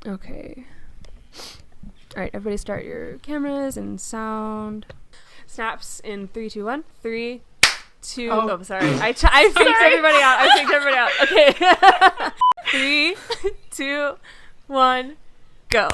Okay. All right, everybody start your cameras and sound. Snaps in 3, 2, 1. 3, 2. Oh, sorry. I faked everybody out. Okay. 3, 2, 1, go.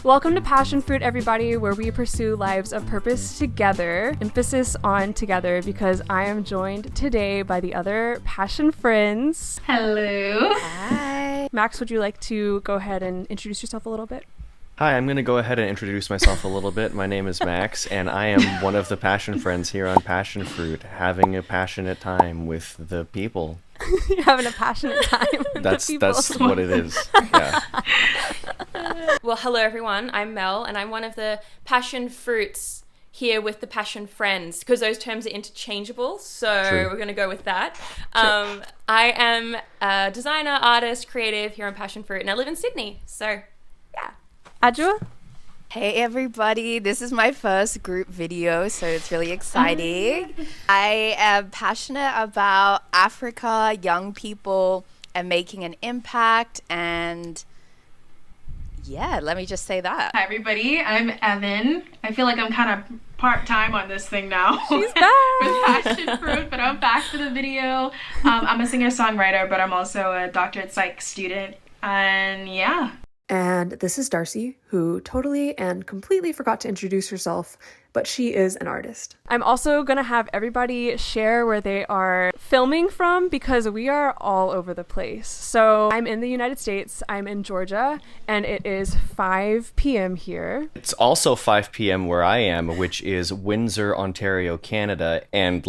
Welcome to Passionfruit, everybody, where we pursue lives of purpose together. Emphasis on together, because I am joined today by the other Passion friends. Hello. Hi. Max, would you like to go ahead and introduce yourself a little bit? Hi, I'm going to go ahead and introduce myself a little bit. My name is Max, and I am one of the Passion friends here on Passionfruit, having a passionate time with the people. You're having a passionate time with the people. That's what it is. Yeah. Well, hello everyone. I'm Mel, and I'm one of the passion fruits here with the passion friends, because those terms are interchangeable, so True. We're going to go with that. I am a designer, artist, creative here on Passion Fruit, and I live in Sydney, so yeah. Adjoa? Hey everybody, this is my first group video, so it's really exciting. I am passionate about Africa, young people, and making an impact, and yeah, let me just say that. Hi everybody, I'm Evin. I feel like I'm kind of part-time on this thing now. She's back! With Passionfruit, but I'm back for the video. I'm a singer-songwriter, but I'm also a doctorate psych student, and yeah. And this is Darcie, who totally and completely forgot to introduce herself, but she is an artist. I'm also going to have everybody share where they are filming from, because we are all over the place. So I'm in the United States, I'm in Georgia, and it is 5 p.m. here. It's also 5 p.m. where I am, which is Windsor, Ontario, Canada, and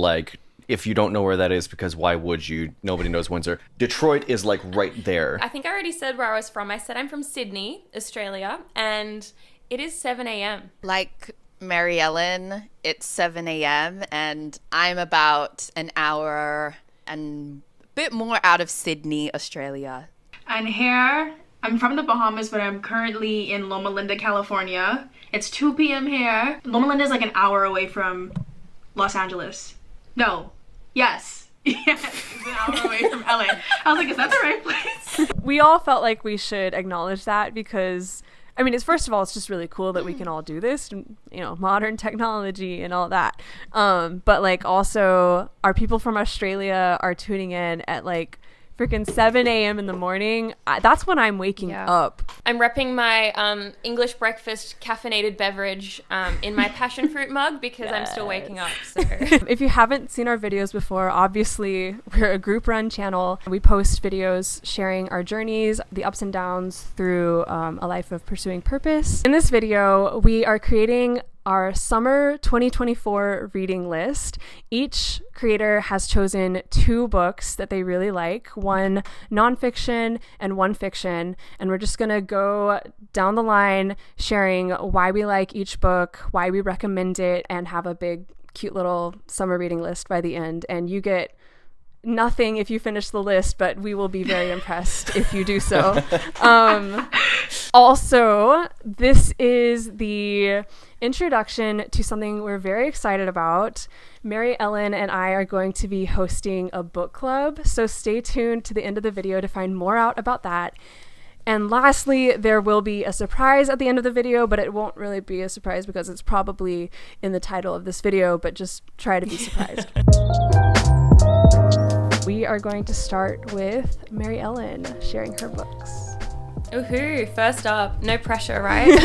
if you don't know where that is, because why would you? Nobody knows Windsor. Detroit is right there. I think I already said where I was from. I said I'm from Sydney, Australia, and it is 7 a.m. Like Maryellen, it's 7 a.m. and I'm about an hour and a bit more out of Sydney, Australia. And here, I'm from the Bahamas, but I'm currently in Loma Linda, California. It's 2 p.m. here. Loma Linda is an hour away from Los Angeles. No. Yes. Yes, it's an hour away from LA. I was like, is that the right place? We all felt like we should acknowledge that, because it's first of all, it's just really cool that we can all do this, modern technology and all that. But also our people from Australia are tuning in at freaking 7 a.m. in the morning. That's when I'm waking up. I'm repping my English breakfast caffeinated beverage in my passion fruit mug, because I'm still waking up. So. If you haven't seen our videos before, obviously we're a group run channel. We post videos sharing our journeys, the ups and downs through a life of pursuing purpose. In this video, we are creating our summer 2024 reading list. Each creator has chosen 2 books that they really like, one nonfiction and one fiction, and we're just gonna go down the line sharing why we like each book, why we recommend it, and have a big cute little summer reading list by the end. And you get nothing if you finish the list, but we will be very impressed if you do so. Also, this is the introduction to something we're very excited about. Maryellen and I are going to be hosting a book club, so stay tuned to the end of the video to find more out about that. And lastly, there will be a surprise at the end of the video, but it won't really be a surprise because it's probably in the title of this video, but just try to be surprised. We are going to start with Maryellen sharing her books. Ooh, first up, no pressure, right?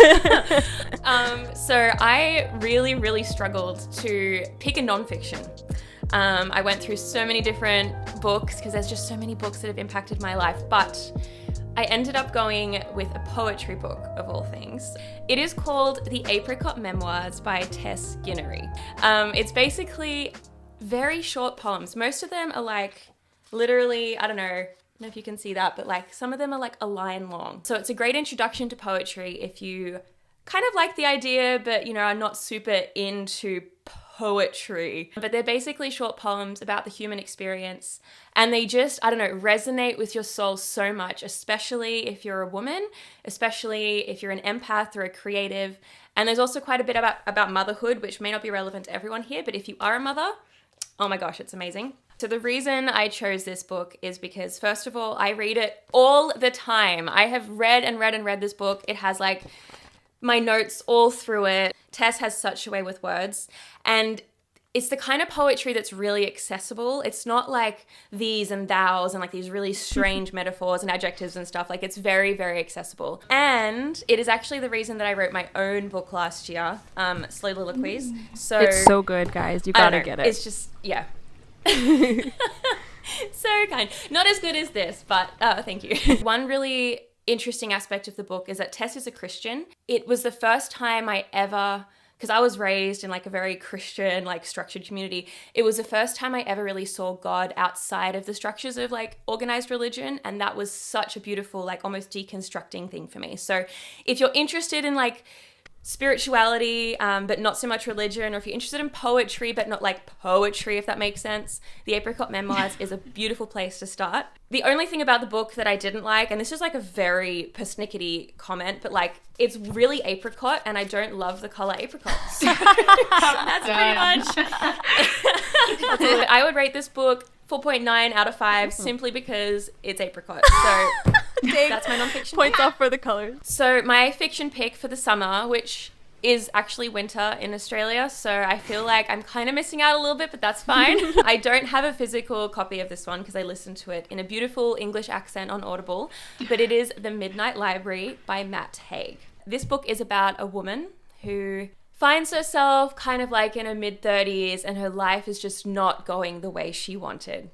So I really struggled to pick a nonfiction. I went through so many different books, because there's just so many books that have impacted my life, but I ended up going with a poetry book, of all things. It is called The Apricot Memoirs by Tess Guinery. It's basically very short poems. Most of them are literally, I don't know if you can see that, but some of them are a line long. So it's a great introduction to poetry if you kind of like the idea, but are not super into poetry. But they're basically short poems about the human experience, and they just, resonate with your soul so much, especially if you're a woman, especially if you're an empath or a creative. And there's also quite a bit about motherhood, which may not be relevant to everyone here, but if you are a mother, Oh my gosh, it's amazing. So the reason I chose this book is because, first of all, I read it all the time. I have read and read and read this book. It has like my notes all through it. Tess has such a way with words, and it's the kind of poetry that's really accessible. It's not like these and thous and like these really strange metaphors and adjectives and stuff. Like, it's very, very accessible. And it is actually the reason that I wrote my own book last year, Soliloquies. So It's so good, guys. You gotta get it. It's just, yeah. So kind. Not as good as this, but thank you. One really interesting aspect of the book is that Tess is a Christian. It was the first time I ever... because I was raised in like a very Christian, like structured community. It was the first time I ever really saw God outside of the structures of like organized religion. And that was such a beautiful, like almost deconstructing thing for me. So if you're interested in like spirituality, but not so much religion, or if you're interested in poetry, but not like poetry, if that makes sense, the Apricot Memoirs is a beautiful place to start. The only thing about the book that I didn't like, and this is like a very persnickety comment, but like it's really apricot and I don't love the color apricot. So that's pretty much. I would rate this book 4.9 out of 5 simply because it's apricot. So that's my nonfiction. Points off for the colors. So my fiction pick for the summer, which is actually winter in Australia, so I feel like I'm kind of missing out a little bit, but that's fine. I don't have a physical copy of this one because I listened to it in a beautiful English accent on Audible, but it is The Midnight Library by Matt Haig. This book is about a woman who finds herself kind of like in her mid-30s and her life is just not going the way she wanted.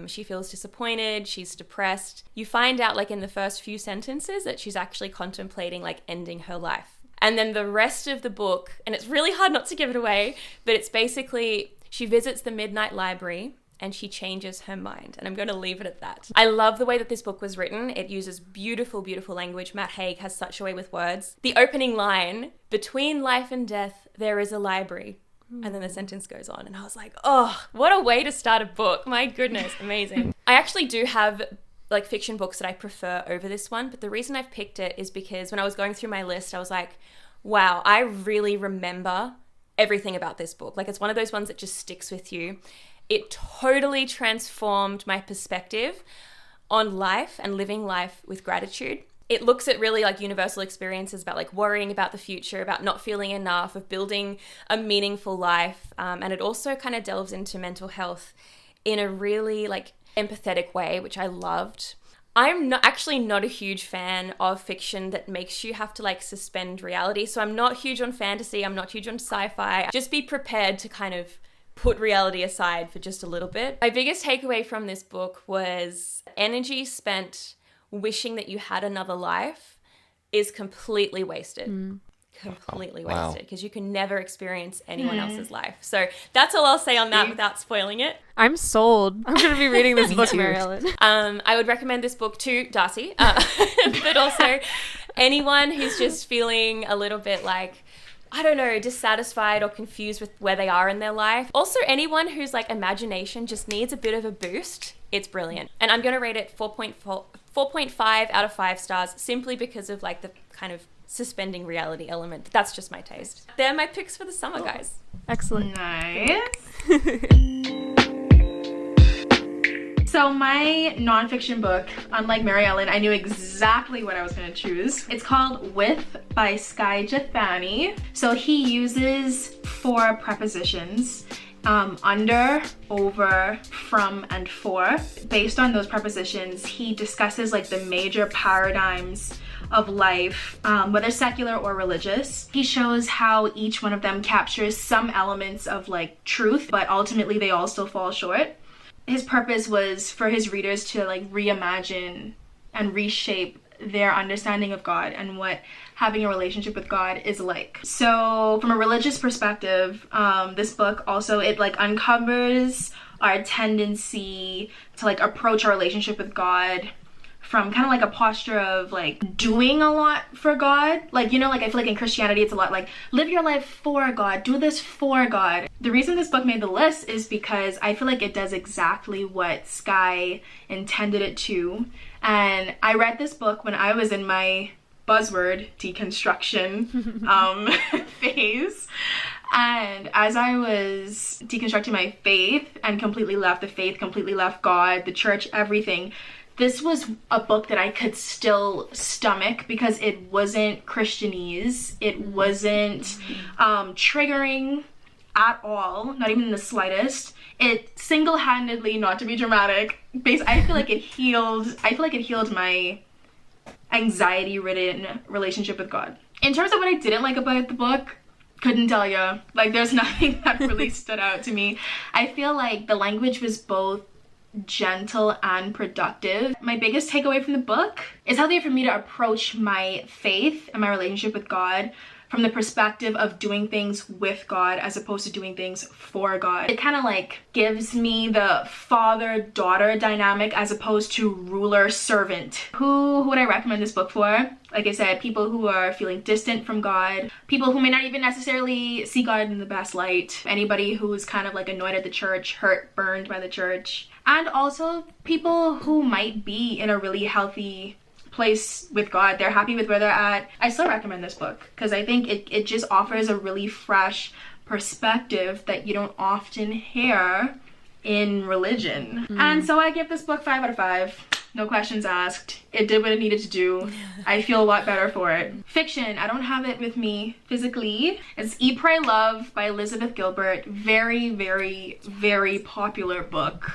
She feels disappointed, she's depressed. You find out like in the first few sentences that she's actually contemplating like ending her life. And then the rest of the book, and it's really hard not to give it away, but it's basically she visits the Midnight Library and she changes her mind. And I'm going to leave it at that. I love the way that this book was written. It uses beautiful, beautiful language. Matt Haig has such a way with words. The opening line, between life and death, there is a library. And then the sentence goes on. And I was like, oh, what a way to start a book. My goodness, amazing. I actually do have like fiction books that I prefer over this one. But the reason I've picked it is because when I was going through my list, I was like, wow, I really remember everything about this book. Like, it's one of those ones that just sticks with you. It totally transformed my perspective on life and living life with gratitude. It looks at really like universal experiences about like worrying about the future, about not feeling enough, of building a meaningful life. And it also kind of delves into mental health in a really like empathetic way, which I loved. I'm not a huge fan of fiction that makes you have to like suspend reality. So I'm not huge on fantasy. I'm not huge on sci-fi. Just be prepared to kind of put reality aside for just a little bit. My biggest takeaway from this book was energy spent wishing that you had another life is completely wasted. Completely wasted, because you can never experience anyone else's life. So that's all I'll say on that without spoiling it. I'm sold. I'm going to be reading this book, Maryellen. I would recommend this book to Darcie, but also anyone who's just feeling a little bit like, I don't know, dissatisfied or confused with where they are in their life. Also, anyone whose like imagination just needs a bit of a boost. It's brilliant. And I'm going to rate it 4.5 out of 5 stars simply because of like the kind of suspending reality element. That's just my taste. They're my picks for the summer, guys. Excellent. Nice. So my nonfiction book, unlike Maryellen, I knew exactly what I was going to choose. It's called With by Sky Jethani. So he uses 4 prepositions. Under, over, from, and for. Based on those prepositions, he discusses like the major paradigms of life, whether secular or religious. He shows how each one of them captures some elements of like truth, but ultimately they all still fall short. His purpose was for his readers to like reimagine and reshape their understanding of God and what having a relationship with God is like. So from a religious perspective, this book also, it like uncovers our tendency to like approach our relationship with God from kind of like a posture of like doing a lot for God. Like, you know, like I feel like in Christianity it's a lot like live your life for God, do this for God. The reason this book made the list is because I feel like it does exactly what Sky intended it to. And I read this book when I was in my buzzword deconstruction phase. And as I was deconstructing my faith and completely left the faith, completely left God, the church, everything, this was a book that I could still stomach because it wasn't Christianese. It wasn't triggering at all, not even in the slightest. It single-handedly, not to be dramatic, I feel like it healed my anxiety-ridden relationship with God. In terms of what I didn't like about the book, couldn't tell you. Like, there's nothing that really stood out to me. I feel like the language was both gentle and productive. My biggest takeaway from the book is how they have for me to approach my faith and my relationship with God from the perspective of doing things with God as opposed to doing things for God. It kind of like gives me the father-daughter dynamic as opposed to ruler-servant. Who would I recommend this book for? Like I said, people who are feeling distant from God, people who may not even necessarily see God in the best light, anybody who's kind of like annoyed at the church, hurt, burned by the church, and also people who might be in a really healthy place with God. They're happy with where they're at. I still recommend this book because I think it just offers a really fresh perspective that you don't often hear in religion. And so I give this book 5 out of 5. No questions asked. It did what it needed to do. I feel a lot better for it. Fiction, I don't have it with me physically. It's Eat, Pray, Love by Elizabeth Gilbert. Very, very, very popular book.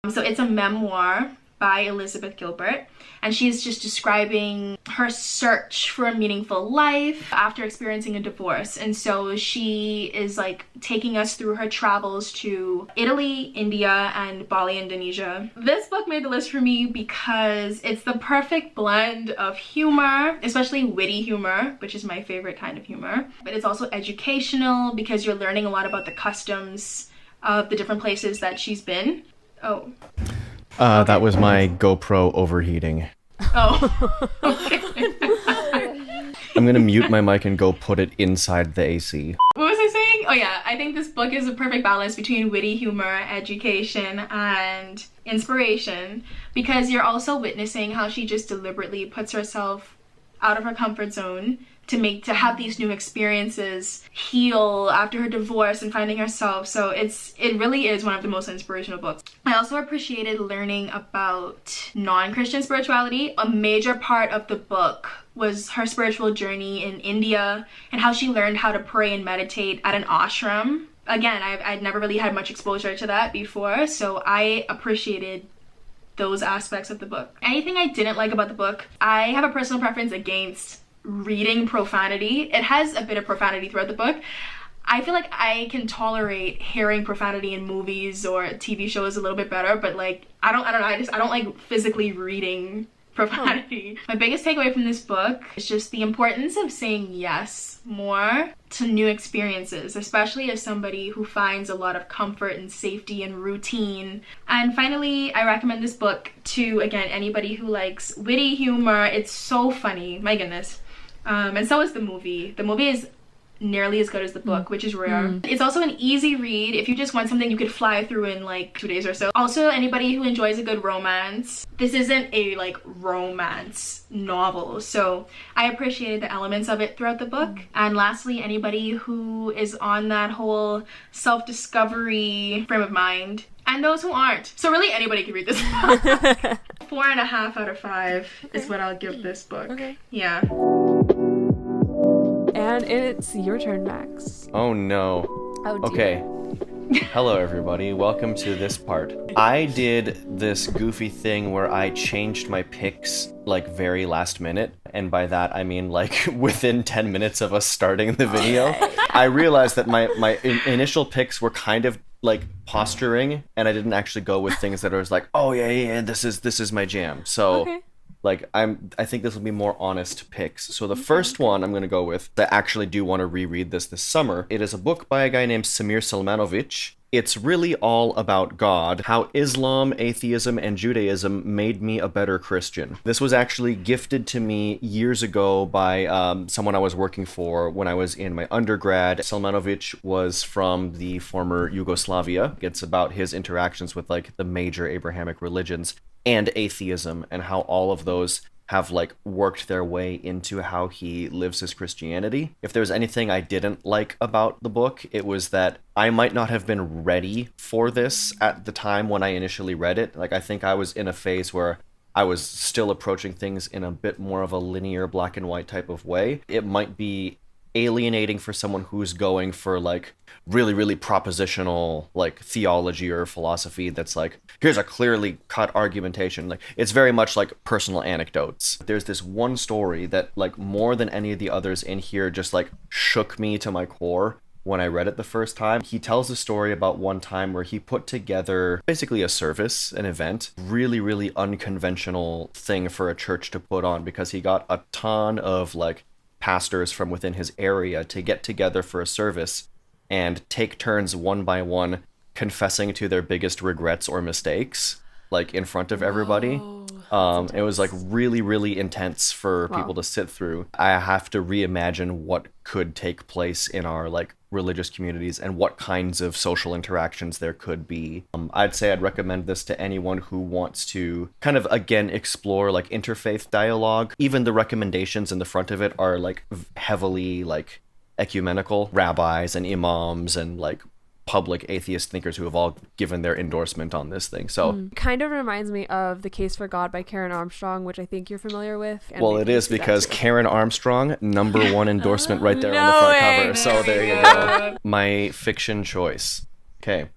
So it's a memoir by Elizabeth Gilbert, and she's just describing her search for a meaningful life after experiencing a divorce. And so she is like taking us through her travels to Italy, India, and Bali, Indonesia. This book made the list for me because it's the perfect blend of humor, especially witty humor, which is my favorite kind of humor, but it's also educational because you're learning a lot about the customs of the different places that she's been. Oh. That was my GoPro overheating. Oh, okay. I'm gonna mute my mic and go put it inside the AC. What was I saying? Oh yeah, I think this book is a perfect balance between witty humor, education, and inspiration, because you're also witnessing how she just deliberately puts herself out of her comfort zone to have these new experiences, heal after her divorce and finding herself. So it really is one of the most inspirational books. I also appreciated learning about non-Christian spirituality. A major part of the book was her spiritual journey in India and how she learned how to pray and meditate at an ashram. Again, I'd never really had much exposure to that before, so I appreciated those aspects of the book. Anything I didn't like about the book, I have a personal preference against reading profanity. It has a bit of profanity throughout the book. I feel like I can tolerate hearing profanity in movies or TV shows a little bit better, but like I don't like physically reading profanity. My biggest takeaway from this book is just the importance of saying yes more to new experiences, especially as somebody who finds a lot of comfort and safety and routine. And finally, I recommend this book to, again, anybody who likes witty humor. It's so funny, my goodness. And so is the movie. The movie is nearly as good as the book, which is rare. It's also an easy read if you just want something you could fly through in like 2 days or so. Also, anybody who enjoys a good romance. This isn't a like romance novel, so I appreciated the elements of it throughout the book. And lastly, anybody who is on that whole self-discovery frame of mind, and those who aren't. So really anybody can read this book. 4.5 out of 5 is what I'll give this book. Okay. Yeah. And it's your turn, Max. Oh no. Oh dear. Okay. Hello everybody, welcome to this part. I did this goofy thing where I changed my picks like very last minute, and by that I mean like within 10 minutes of us starting the video. I realized that my initial picks were kind of like posturing, and I didn't actually go with things that I was like, oh yeah, this is my jam. So Okay. like I think this will be more honest picks. So the first one I'm going to go with, I actually do want to reread this summer. It is a book by a guy named Samir Salmanovich. It's really all about God, how Islam, atheism, and Judaism made me a better Christian. This was actually gifted to me years ago by someone I was working for when I was in my undergrad. Salmanovich was from the former Yugoslavia. It's about his interactions with like the major Abrahamic religions and atheism, and how all of those have like worked their way into how he lives his Christianity. If there's anything I didn't like about the book, it was that I might not have been ready for this at the time when I initially read it. Like, I think I was in a phase where I was still approaching things in a bit more of a linear black and white type of way. It might be alienating for someone who's going for like really, really propositional like theology or philosophy that's like, here's a clearly cut argumentation. Like, it's very much like personal anecdotes. There's this one story that like more than any of the others in here just like shook me to my core when I read it the first time. He tells a story about one time where he put together basically a service, an event, really, really unconventional thing for a church to put on, because he got a ton of like pastors from within his area to get together for a service and take turns one by one confessing to their biggest regrets or mistakes, like in front of everybody. It was like really, really intense for people to sit through. I have to reimagine what could take place in our like religious communities and what kinds of social interactions there could be. I'd say I'd recommend this to anyone who wants to kind of again explore like interfaith dialogue. Even the recommendations in the front of it are like heavily like ecumenical rabbis and imams and like public atheist thinkers who have all given their endorsement on this thing. So kind of reminds me of The Case for God by Karen Armstrong, which I think you're familiar with. Well, it is, because Karen Armstrong, #1 endorsement right there on the front cover. So there you go. My fiction choice. Okay.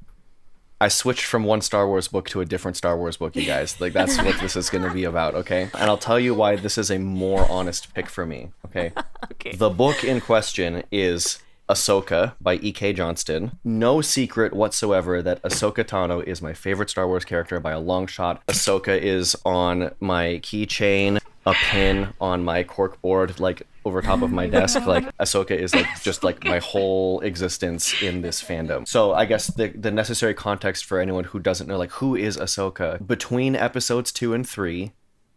I switched from one Star Wars book to a different Star Wars book, you guys. Like, that's what this is going to be about, okay? And I'll tell you why this is a more honest pick for me, okay? Okay. The book in question is Ahsoka by E.K. Johnston. No secret whatsoever that Ahsoka Tano is my favorite Star Wars character by a long shot. Ahsoka is on my keychain, a pin on my corkboard, like over top of my desk. Like, Ahsoka is like just like my whole existence in this fandom. So I guess the necessary context for anyone who doesn't know, like, who is Ahsoka? Between episodes 2 and 3,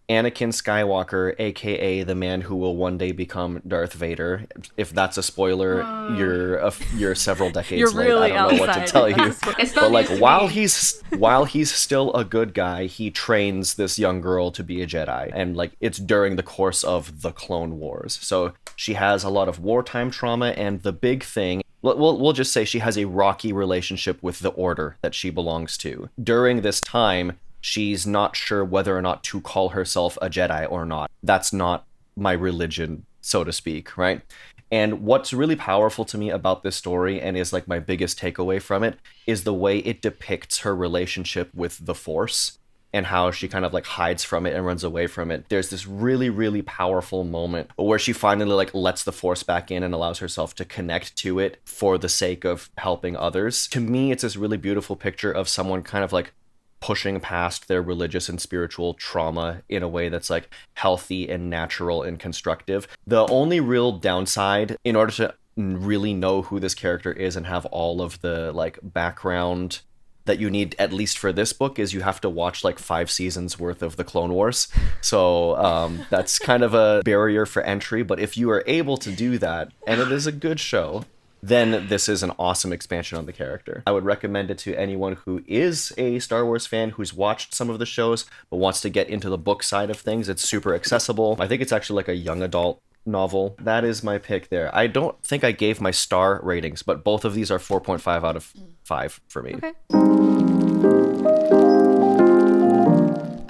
Anakin Skywalker, aka the man who will one day become Darth Vader. If that's a spoiler, you're several decades You're late. really I don't know what to outside. tell you. But like, while he's still a good guy, he trains this young girl to be a Jedi, and like it's during the course of the Clone Wars. So she has a lot of wartime trauma, and the big thing, we'll just say she has a rocky relationship with the order that she belongs to. During this time, she's not sure whether or not to call herself a Jedi or not. That's not my religion, so to speak, right? And what's really powerful to me about this story, and is like my biggest takeaway from it, is the way it depicts her relationship with the Force and how she kind of like hides from it and runs away from it. There's this really, really powerful moment where she finally like lets the Force back in and allows herself to connect to it for the sake of helping others. To me, it's this really beautiful picture of someone kind of like pushing past their religious and spiritual trauma in a way that's like healthy and natural and constructive. The only real downside, in order to really know who this character is and have all of the like background that you need, at least for this book, is you have to watch like 5 seasons worth of the Clone Wars. So that's kind of a barrier for entry. But if you are able to do that, and it is a good show, then this is an awesome expansion on the character. I would recommend it to anyone who is a Star Wars fan, who's watched some of the shows, but wants to get into the book side of things. It's super accessible. I think it's actually like a young adult novel. That is my pick there. I don't think I gave my star ratings, but both of these are 4.5 out of 5 for me.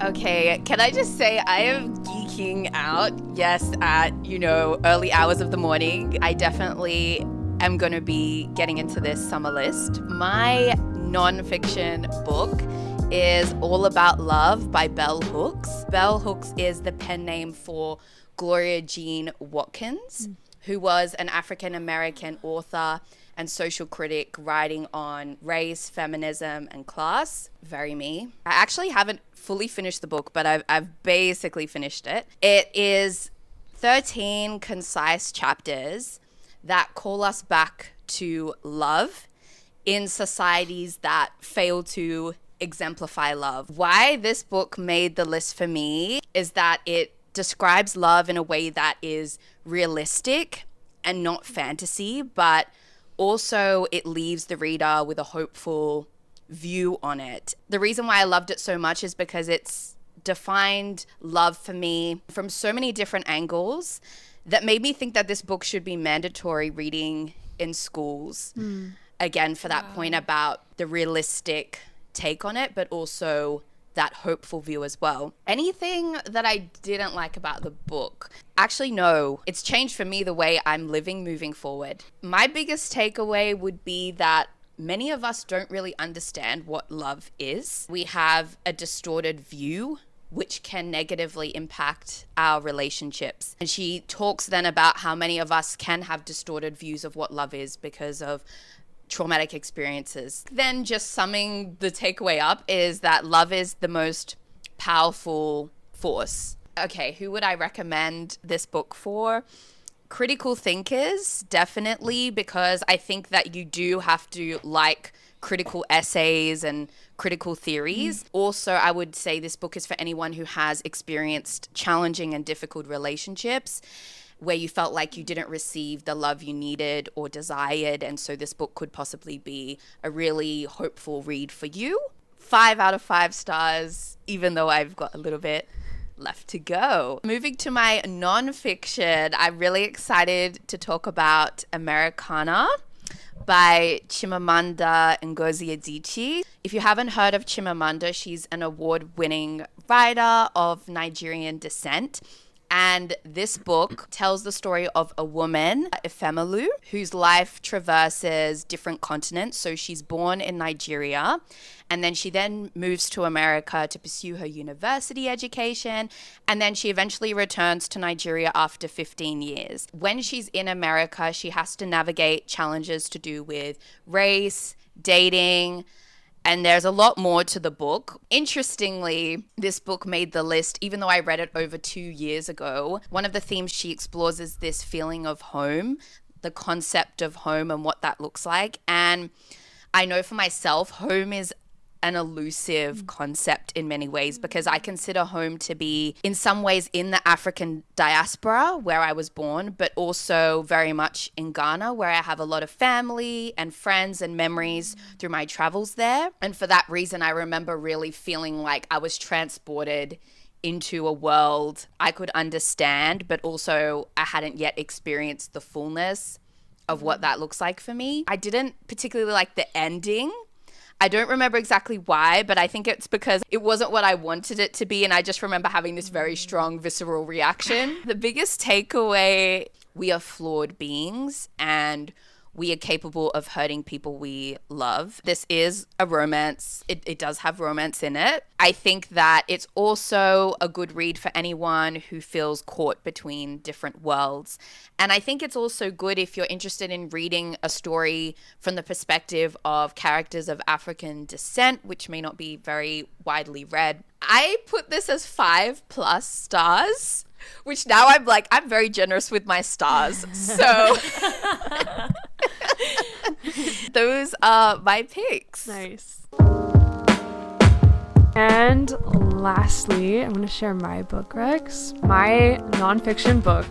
Okay, can I just say I am geeking out, yes, at, early hours of the morning. I definitely am going to be getting into this summer list. My non-fiction book is All About Love by Bell Hooks. Bell Hooks is the pen name for Gloria Jean Watkins, who was an African-American author and social critic writing on race, feminism, and class. Very me. I actually haven't fully finished the book, but I've basically finished it. It is 13 concise chapters that call us back to love in societies that fail to exemplify love. Why this book made the list for me is that it describes love in a way that is realistic and not fantasy, but also it leaves the reader with a hopeful view on it. The reason why I loved it so much is because it's defined love for me from so many different angles that made me think that this book should be mandatory reading in schools. Again, for that point about the realistic take on it, but also that hopeful view as well. Anything that I didn't like about the book? Actually, no. It's changed for me the way I'm living moving forward. My biggest takeaway would be that many of us don't really understand what love is. We have a distorted view which can negatively impact our relationships. And she talks then about how many of us can have distorted views of what love is because of traumatic experiences. Then just summing the takeaway up is that love is the most powerful force. Okay, who would I recommend this book for? Critical thinkers, definitely, because I think that you do have to like critical essays and critical theories. Also, I would say this book is for anyone who has experienced challenging and difficult relationships where you felt like you didn't receive the love you needed or desired. And so this book could possibly be a really hopeful read for you. 5 out of 5 stars, even though I've got a little bit left to go. Moving to my nonfiction, I'm really excited to talk about Americana by Chimamanda Ngozi Adichie. If you haven't heard of Chimamanda, she's an award-winning writer of Nigerian descent. And this book tells the story of a woman, Efemelu, whose life traverses different continents. So she's born in Nigeria, and then she then moves to America to pursue her university education, and then she eventually returns to Nigeria after 15 years. When she's in America, she has to navigate challenges to do with race, dating, and there's a lot more to the book. Interestingly, this book made the list, even though I read it over 2 years ago. One of the themes she explores is this feeling of home, the concept of home and what that looks like. And I know for myself, home is an elusive concept in many ways because I consider home to be in some ways in the African diaspora where I was born, but also very much in Ghana where I have a lot of family and friends and memories through my travels there. And for that reason, I remember really feeling like I was transported into a world I could understand, but also I hadn't yet experienced the fullness of what that looks like for me. I didn't particularly like the ending. I don't remember exactly why, but I think it's because it wasn't what I wanted it to be. And I just remember having this very strong visceral reaction. The biggest takeaway, we are flawed beings and we are capable of hurting people we love. This is a romance. It does have romance in it. I think that it's also a good read for anyone who feels caught between different worlds. And I think it's also good if you're interested in reading a story from the perspective of characters of African descent, which may not be very widely read. I put this as 5+ stars, which now I'm very generous with my stars. So those are my picks. Nice. And lastly, I'm going to share my book, Rex. My nonfiction book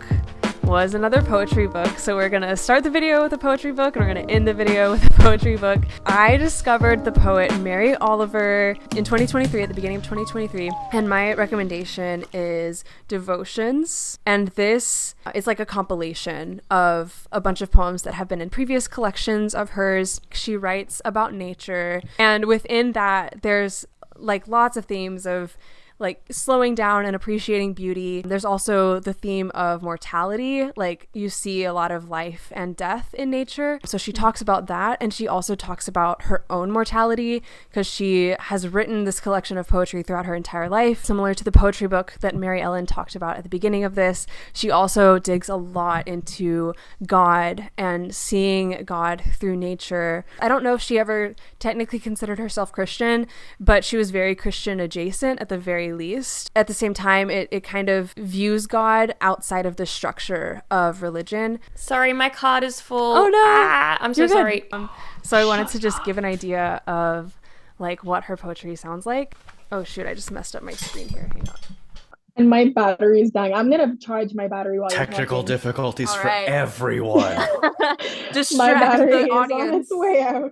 was another poetry book. So we're going to start the video with a poetry book and we're going to end the video with a poetry book. I discovered the poet Mary Oliver in 2023, at the beginning of 2023. And my recommendation is Devotions. And this is like a compilation of a bunch of poems that have been in previous collections of hers. She writes about nature. And within that, there's like lots of themes of like slowing down and appreciating beauty. There's also the theme of mortality. Like you see a lot of life and death in nature. So she talks about that. And she also talks about her own mortality because she has written this collection of poetry throughout her entire life. Similar to the poetry book that Maryellen talked about at the beginning of this, she also digs a lot into God and seeing God through nature. I don't know if she ever technically considered herself Christian, but she was very Christian adjacent at the very least. At the same time, it kind of views God outside of the structure of religion. Sorry, my card is full. Oh no! I'm so sorry. So I wanted to just give an idea of like what her poetry sounds like. Oh shoot, I just messed up my screen here. Hang on. And my battery is dying. I'm gonna charge my battery while Technical you're talking. difficulties All for right. everyone. My Distract battery the is on audience. its way out.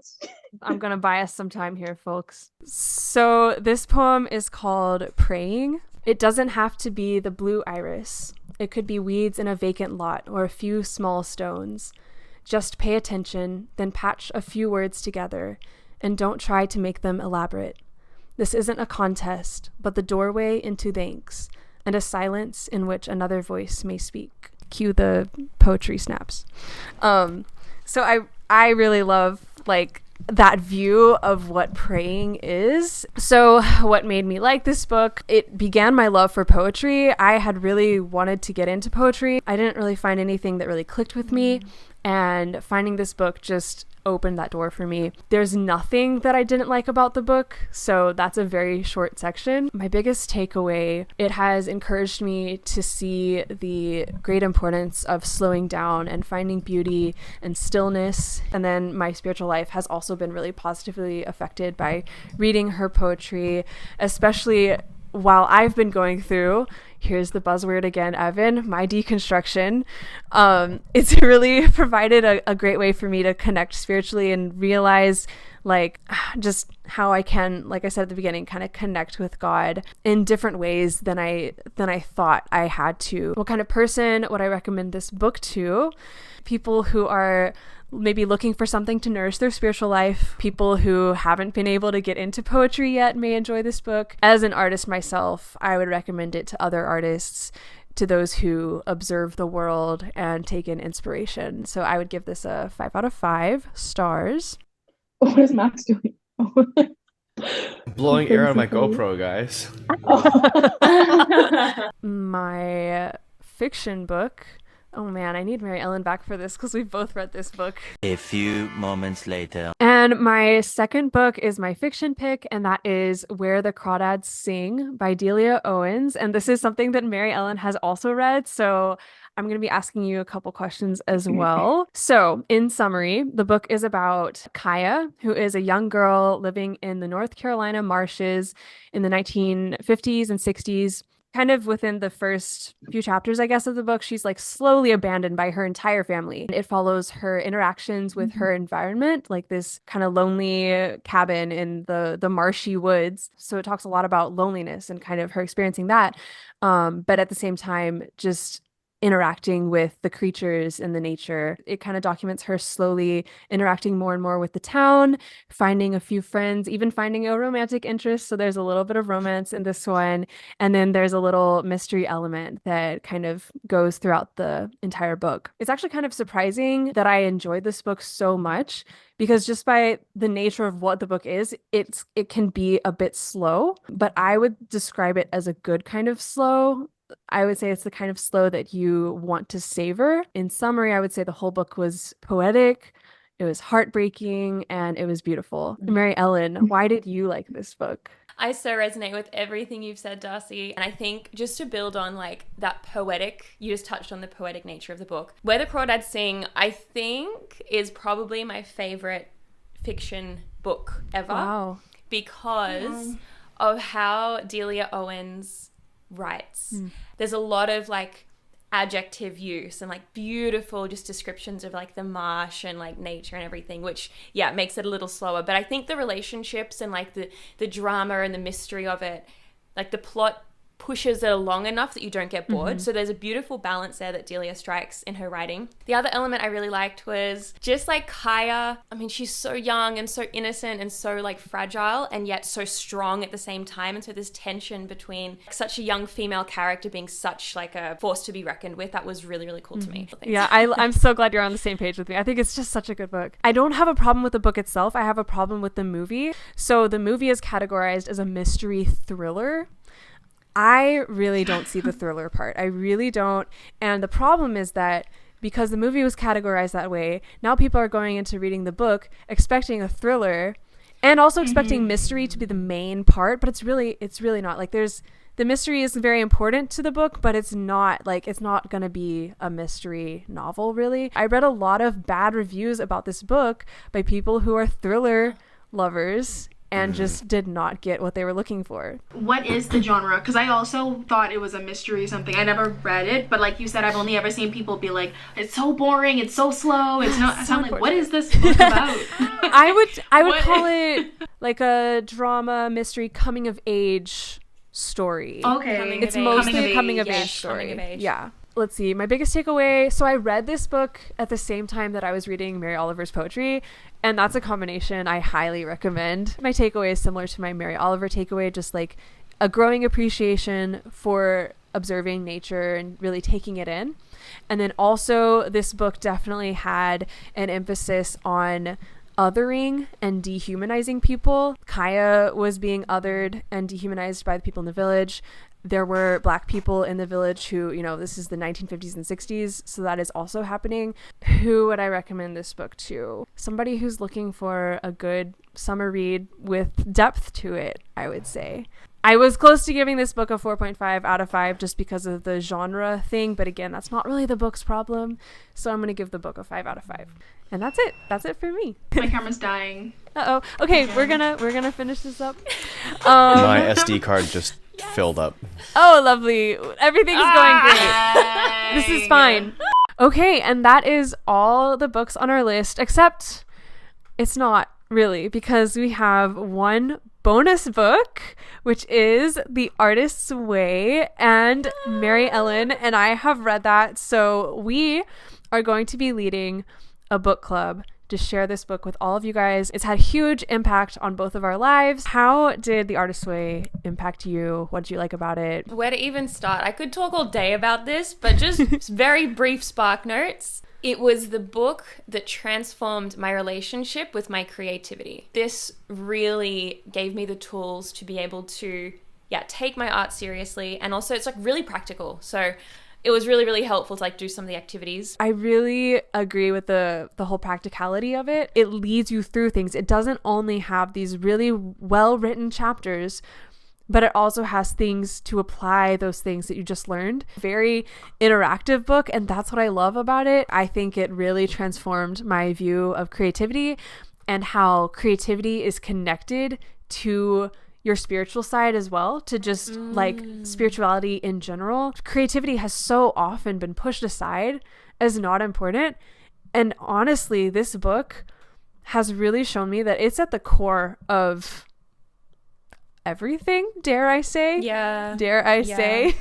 I'm gonna buy us some time here, folks. So this poem is called Praying. It doesn't have to be the blue iris. It could be weeds in a vacant lot or a few small stones. Just pay attention, then patch a few words together, and don't try to make them elaborate. This isn't a contest, but the doorway into thanks, and a silence in which another voice may speak. Cue the poetry snaps. So I really love like that view of what praying is. So what made me like this book? It began my love for poetry. I had really wanted to get into poetry. I didn't really find anything that really clicked with me, and finding this book just opened that door for me. There's nothing that I didn't like about the book, so that's a very short section. My biggest takeaway, it has encouraged me to see the great importance of slowing down and finding beauty and stillness. And then my spiritual life has also been really positively affected by reading her poetry, especially while I've been going through, here's the buzzword again, Evin, my deconstruction. It's really provided a great way for me to connect spiritually and realize like just how I can, like I said at the beginning, kind of connect with God in different ways than I thought I had to. What kind of person would I recommend this book to? People who are maybe looking for something to nourish their spiritual life. People who haven't been able to get into poetry yet may enjoy this book. As an artist myself, I would recommend it to other artists, to those who observe the world and take in inspiration. So I would give this a 5 out of 5 stars. What is Max doing? Blowing air on my GoPro, guys. My fiction book. Oh man, I need Maryellen back for this because we've both read this book. A few moments later. And my second book is my fiction pick, and that is Where the Crawdads Sing by Delia Owens. And this is something that Maryellen has also read, so I'm going to be asking you a couple questions as well. So, in summary, the book is about Kaya, who is a young girl living in the North Carolina marshes in the 1950s and 60s. Kind of within the first few chapters, I guess, of the book, she's like slowly abandoned by her entire family. It follows her interactions with her environment, like this kind of lonely cabin in the marshy woods. So it talks a lot about loneliness and kind of her experiencing that. But at the same time, just interacting with the creatures in the nature. It kind of documents her slowly interacting more and more with the town, finding a few friends, even finding a romantic interest. So there's a little bit of romance in this one. And then there's a little mystery element that kind of goes throughout the entire book. It's actually kind of surprising that I enjoyed this book so much, because just by the nature of what the book is, it can be a bit slow, but I would describe it as a good kind of slow. I would say it's the kind of slow that you want to savor. In summary, I would say the whole book was poetic, it was heartbreaking, and it was beautiful. Maryellen, why did you like this book? I so resonate with everything you've said, Darcie. And I think just to build on like that poetic, you just touched on the poetic nature of the book. Where the Crawdads Sing, I think, is probably my favorite fiction book ever. Wow. Because of how Delia Owens writes. There's a lot of like adjective use and like beautiful just descriptions of like the marsh and like nature and everything, which makes it a little slower. But I think the relationships and like the drama and the mystery of it, like the plot pushes it along enough that you don't get bored. So there's a beautiful balance there that Delia strikes in her writing. The other element I really liked was just like Kaya. I mean, she's so young and so innocent and so like fragile and yet so strong at the same time. And so this tension between such a young female character being such like a force to be reckoned with, that was really, really cool to me. Yeah, I'm so glad you're on the same page with me. I think it's just such a good book. I don't have a problem with the book itself. I have a problem with the movie. So the movie is categorized as a mystery thriller. I really don't see the thriller part. I really don't. And the problem is that because the movie was categorized that way, now people are going into reading the book expecting a thriller and also expecting mystery to be the main part, but it's really not. Like the mystery is very important to the book, but it's not going to be a mystery novel really. I read a lot of bad reviews about this book by people who are thriller lovers and just did not get what they were looking for. What is the genre? Because I also thought it was a mystery or something. I never read it, but like you said, I've only ever seen people be like, it's so boring, it's so slow, it's not. So I'm like, what is this book about? I would call it like a drama, mystery, coming of age story. Okay. It's Coming of mostly a age. coming of Yes, age story. coming of age. Yeah. Let's see. My biggest takeaway. So I read this book at the same time that I was reading Mary Oliver's poetry, and that's a combination I highly recommend. My takeaway is similar to my Mary Oliver takeaway, just like a growing appreciation for observing nature and really taking it in. And then also this book definitely had an emphasis on othering and dehumanizing people. Kaya was being othered and dehumanized by the people in the village. There were Black people in the village who, you know, this is the 1950s and 60s, so that is also happening. Who would I recommend this book to? Somebody who's looking for a good summer read with depth to it, I would say. I was close to giving this book a 4.5 out of 5 just because of the genre thing, but again, that's not really the book's problem, so I'm going to give the book a 5 out of 5. And that's it. That's it for me. My camera's dying. Uh-oh. Okay, we're gonna finish this up. My SD card just filled up. Oh, lovely. Everything's going great. This is fine. Okay, and that is all the books on our list, except it's not really, because we have one bonus book, which is The Artist's Way, and Maryellen and I have read that, so we are going to be leading a book club to share this book with all of you guys. It's had a huge impact on both of our lives. How did The Artist's Way impact you? What did you like about it? Where to even start? I could talk all day about this, but just very brief spark notes. It was the book that transformed my relationship with my creativity. This really gave me the tools to be able to, take my art seriously. And also it's like really practical. So it was really, really helpful to like do some of the activities. I really agree with the whole practicality of it. It leads you through things. It doesn't only have these really well-written chapters, but it also has things to apply those things that you just learned. Very interactive book, and that's what I love about it. I think it really transformed my view of creativity and how creativity is connected to your spiritual side as well, to just like spirituality in general. Creativity has so often been pushed aside as not important. And honestly, this book has really shown me that it's at the core of everything, dare I say? Dare I say?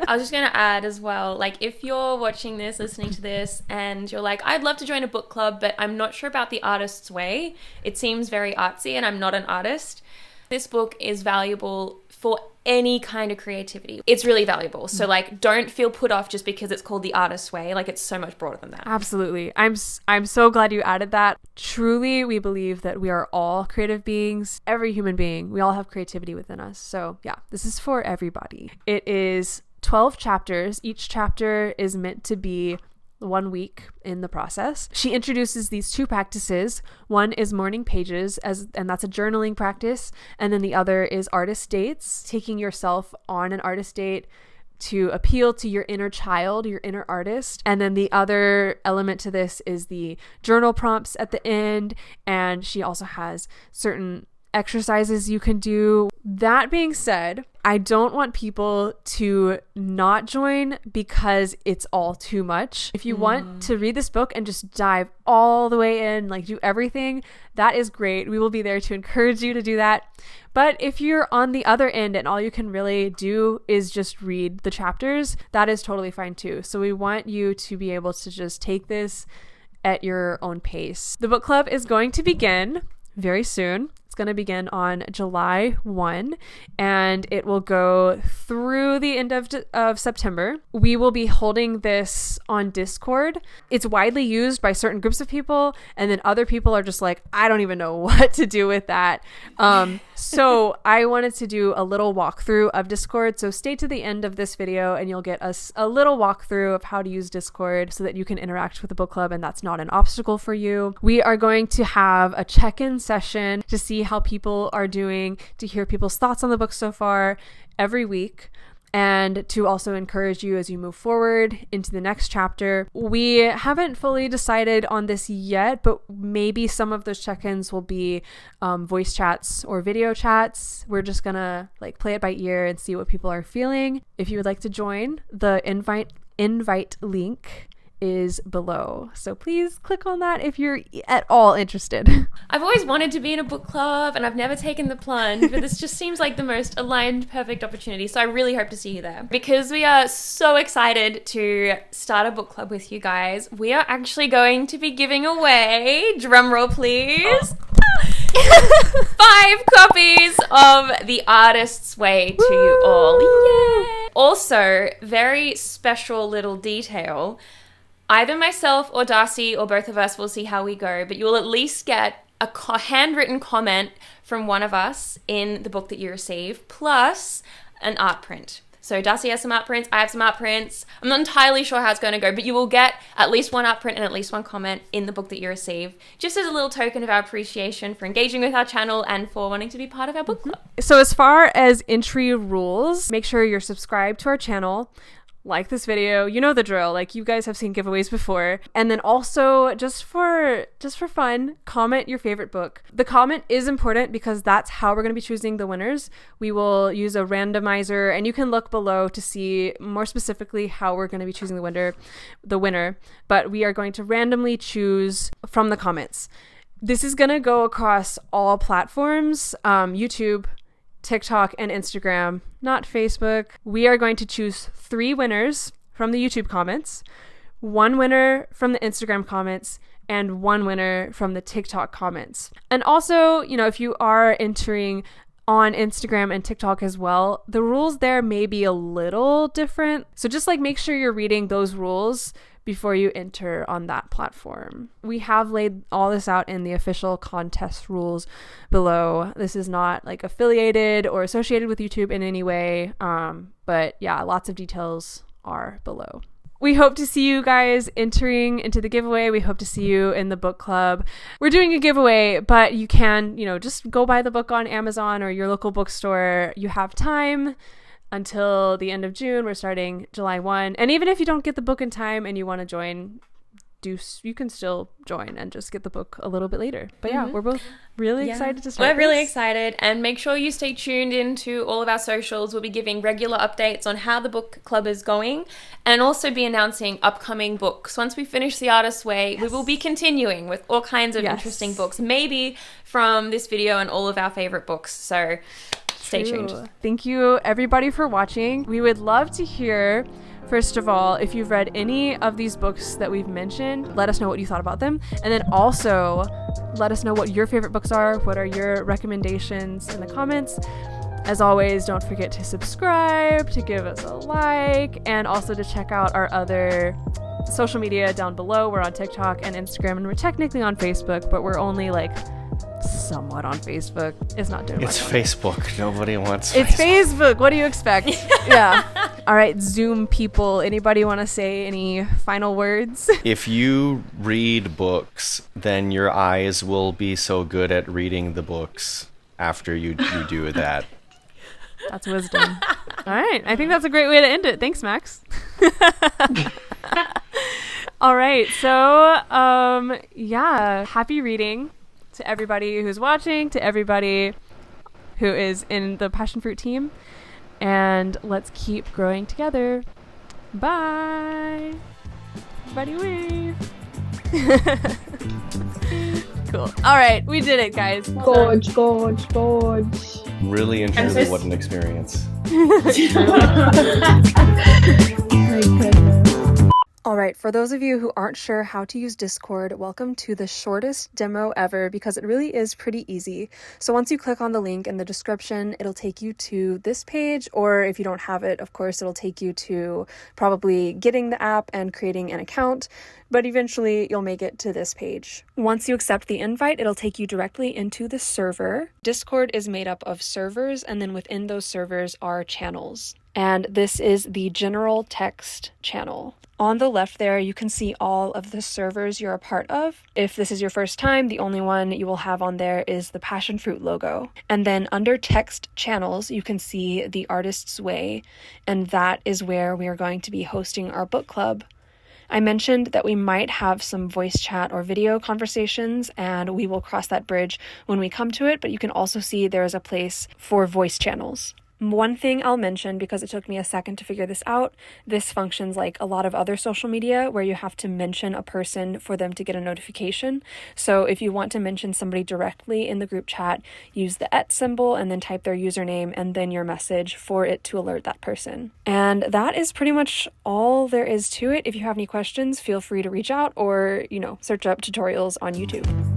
I was just going to add as well, like if you're watching this, listening to this, and you're like, I'd love to join a book club, but I'm not sure about The Artist's Way. It seems very artsy and I'm not an artist. This book is valuable for any kind of creativity. It's really valuable. So like, don't feel put off just because it's called The Artist's Way. Like it's so much broader than that. Absolutely. I'm so glad you added that. Truly, we believe that we are all creative beings. Every human being, we all have creativity within us. So yeah, this is for everybody. It is 12 chapters. Each chapter is meant to be 1 week in the process. She introduces these two practices. One is morning pages, and that's a journaling practice, and then the other is artist dates, taking yourself on an artist date to appeal to your inner child, your inner artist. And then the other element to this is the journal prompts at the end, and she also has certain exercises you can do. That being said, I don't want people to not join because it's all too much. If you want to read this book and just dive all the way in, like do everything, that is great. We will be there to encourage you to do that. But if you're on the other end and all you can really do is just read the chapters, that is totally fine too. So we want you to be able to just take this at your own pace. The book club is going to begin very soon. It's going to begin on July 1 and it will go through the end of September. We will be holding this on Discord. It's widely used by certain groups of people, and then other people are just like, I don't even know what to do with that. So I wanted to do a little walkthrough of Discord. So stay to the end of this video and you'll get a little walkthrough of how to use Discord so that you can interact with the book club and that's not an obstacle for you. We are going to have a check-in session to see how people are doing, to hear people's thoughts on the book so far every week, and to also encourage you as you move forward into the next chapter. We haven't fully decided on this yet, but maybe some of those check-ins will be voice chats or video chats. We're just gonna like play it by ear and see what people are feeling. If you would like to join, the invite link is below. So please click on that if you're at all interested. I've always wanted to be in a book club and I've never taken the plunge, but this just seems like the most aligned, perfect opportunity. So I really hope to see you there. Because we are so excited to start a book club with you guys, we are actually going to be giving away, drum roll please, 5 copies of The Artist's Way to you all. Yay! Also, very special little detail. Either myself or Darcie or both of us, will see how we go, but you will at least get a handwritten comment from one of us in the book that you receive, plus an art print. So Darcie has some art prints, I have some art prints. I'm not entirely sure how it's going to go, but you will get at least one art print and at least one comment in the book that you receive, just as a little token of our appreciation for engaging with our channel and for wanting to be part of our book club. So as far as entry rules, make sure you're subscribed to our channel. Like this video, you know the drill, like you guys have seen giveaways before. And then also just for fun, comment your favorite book. The comment is important because that's how we're going to be choosing the winners. We will use a randomizer and you can look below to see more specifically how we're going to be choosing the winner, but we are going to randomly choose from the comments. This is going to go across all platforms, YouTube, TikTok, and Instagram, not Facebook. We are going to choose 3 winners from the YouTube comments, 1 winner from the Instagram comments, and 1 winner from the TikTok comments. And also, if you are entering on Instagram and TikTok as well, the rules there may be a little different. So just make sure you're reading those rules before you enter on that platform. We have laid all this out in the official contest rules below. This is not affiliated or associated with YouTube in any way. But yeah, lots of details are below. We hope to see you guys entering into the giveaway. We hope to see you in the book club. We're doing a giveaway, but you can, just go buy the book on Amazon or your local bookstore. You have time until the end of June. We're starting July 1. And even if you don't get the book in time and you want to join, you can still join and just get the book a little bit later. But yeah, we're both really excited to start. We're really excited, and make sure you stay tuned into all of our socials. We'll be giving regular updates on how the book club is going and also be announcing upcoming books. Once we finish The Artist's Way, we will be continuing with all kinds of interesting books, maybe from this video and all of our favorite books. So stay tuned. Thank you everybody for watching. We would love to hear, first of all, if you've read any of these books that we've mentioned, let us know what you thought about them. And then also let us know what your favorite books are. What are your recommendations in the comments? As always, don't forget to subscribe, to give us a like, and also to check out our other social media down below. We're on TikTok and Instagram, and we're technically on Facebook, but we're only somewhat on Facebook. It's not doing much. It's Facebook. Nobody wants It's Facebook. What do you expect? Yeah. All right, Zoom people. Anybody want to say any final words? If you read books, then your eyes will be so good at reading the books after you do that. That's wisdom. All right. I think that's a great way to end it. Thanks, Max. All right. So, happy reading to everybody who's watching, to everybody who is in the Passionfruit team, and let's keep growing together. Bye. Everybody wave. Cool. All right, we did it, guys. Gorge. Really and truly, what an experience. My goodness. All right, for those of you who aren't sure how to use Discord, welcome to the shortest demo ever because it really is pretty easy. So once you click on the link in the description, it'll take you to this page, or if you don't have it, of course, it'll take you to probably getting the app and creating an account, but eventually you'll make it to this page. Once you accept the invite, it'll take you directly into the server. Discord is made up of servers, and then within those servers are channels. And this is the general text channel. On the left there, you can see all of the servers you're a part of. If this is your first time, the only one you will have on there is the Passionfruit logo. And then under text channels, you can see The Artist's Way, and that is where we are going to be hosting our book club. I mentioned that we might have some voice chat or video conversations, and we will cross that bridge when we come to it, but you can also see there is a place for voice channels. One thing I'll mention, because it took me a second to figure this out, this functions like a lot of other social media where you have to mention a person for them to get a notification. So if you want to mention somebody directly in the group chat, use the @ symbol and then type their username and then your message for it to alert that person. And that is pretty much all there is to it. If you have any questions, feel free to reach out or, search up tutorials on YouTube.